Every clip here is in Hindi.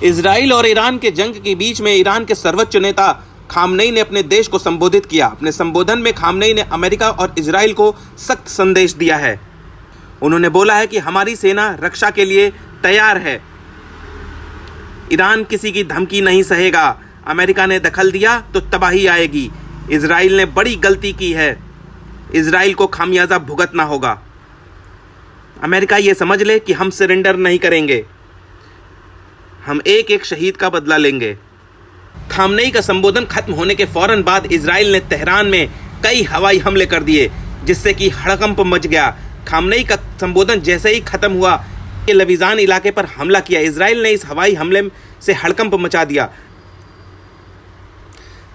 इजराइल और ईरान के जंग के बीच में ईरान के सर्वोच्च नेता खामनेई ने अपने देश को संबोधित किया। अपने संबोधन में खामनेई ने अमेरिका और इजराइल को सख्त संदेश दिया है। उन्होंने बोला है कि हमारी सेना रक्षा के लिए तैयार है। ईरान किसी की धमकी नहीं सहेगा। अमेरिका ने दखल दिया तो तबाही आएगी। इजराइल ने बड़ी गलती की है। इजराइल को खामियाजा भुगतना होगा। अमेरिका ये समझ ले कि हम सरेंडर नहीं करेंगे। हम एक एक शहीद का बदला लेंगे। खामनेई का संबोधन खत्म होने के फौरन बाद इजराइल ने तेहरान में कई हवाई हमले कर दिए, जिससे कि हड़कंप मच गया। खामनेई का संबोधन जैसे ही खत्म हुआ, लविजान इलाके पर हमला किया। इजराइल ने इस हवाई हमले से हड़कंप मचा दिया।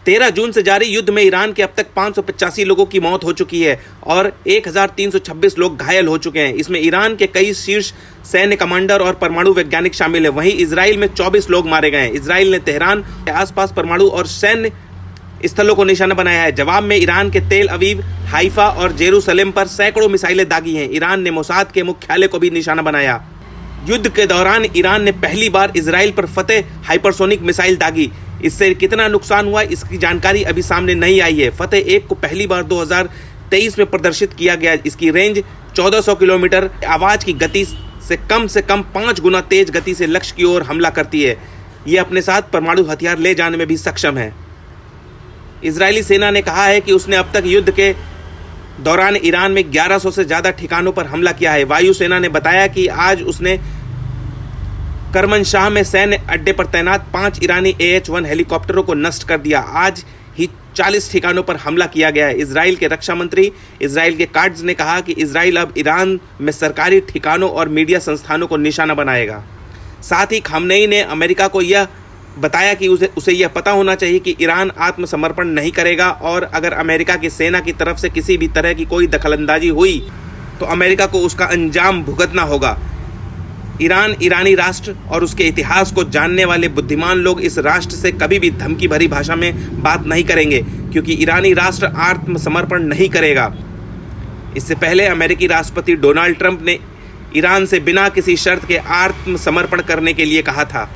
13 जून से जारी युद्ध में ईरान के अब तक 585 लोगों की मौत हो चुकी है और 1326 लोग घायल हो चुके हैं। इसमें ईरान के कई शीर्ष सैन्य कमांडर और परमाणु वैज्ञानिक शामिल हैं। वहीं इजराइल में 24 लोग मारे गए हैं। इजराइल ने तेहरान के आसपास परमाणु और सैन्य स्थलों को निशाना बनाया है। जवाब में ईरान के तेल अवीव, हाइफा और जेरूसलेम पर सैकड़ों मिसाइलें दागी हैं। ईरान ने मोसाद के मुख्यालय को भी निशाना बनाया। युद्ध के दौरान ईरान ने पहली बार इजराइल पर फतेह हाइपरसोनिक मिसाइल दागी। इससे कितना नुकसान हुआ इसकी जानकारी अभी सामने नहीं आई है। फतेह 1 को पहली बार 2023 में प्रदर्शित किया गया। इसकी रेंज 1400 किलोमीटर, आवाज़ की गति से कम 5 गुना तेज गति से लक्ष्य की ओर हमला करती है। ये अपने साथ परमाणु हथियार ले जाने में भी सक्षम है। इजरायली सेना ने कहा है कि उसने अब तक युद्ध के दौरान ईरान में 1100 से ज़्यादा ठिकानों पर हमला किया है। वायुसेना ने बताया कि आज उसने करमनशाह में सैन्य अड्डे पर तैनात 5 ईरानी AH-1 हेलीकॉप्टरों को नष्ट कर दिया। आज ही 40 ठिकानों पर हमला किया गया है। इजराइल के रक्षा मंत्री इजराइल के काट्ज ने कहा कि इजराइल अब ईरान में सरकारी ठिकानों और मीडिया संस्थानों को निशाना बनाएगा। साथ ही खामनेई ने अमेरिका को यह बताया कि उसे यह पता होना चाहिए कि ईरान आत्मसमर्पण नहीं करेगा और अगर अमेरिका की सेना की तरफ से किसी भी तरह की कोई दखलंदाजी हुई तो अमेरिका को उसका अंजाम भुगतना होगा। ईरान, ईरानी राष्ट्र और उसके इतिहास को जानने वाले बुद्धिमान लोग इस राष्ट्र से कभी भी धमकी भरी भाषा में बात नहीं करेंगे, क्योंकि ईरानी राष्ट्र आत्मसमर्पण नहीं करेगा। इससे पहले अमेरिकी राष्ट्रपति डोनाल्ड ट्रंप ने ईरान से बिना किसी शर्त के आत्मसमर्पण करने के लिए कहा था।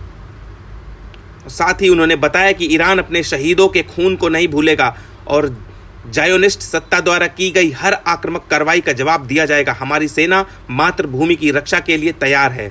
साथ ही उन्होंने बताया कि ईरान अपने शहीदों के खून को नहीं भूलेगा और जायोनिस्ट सत्ता द्वारा की गई हर आक्रामक कार्रवाई का जवाब दिया जाएगा। हमारी सेना मातृभूमि की रक्षा के लिए तैयार है।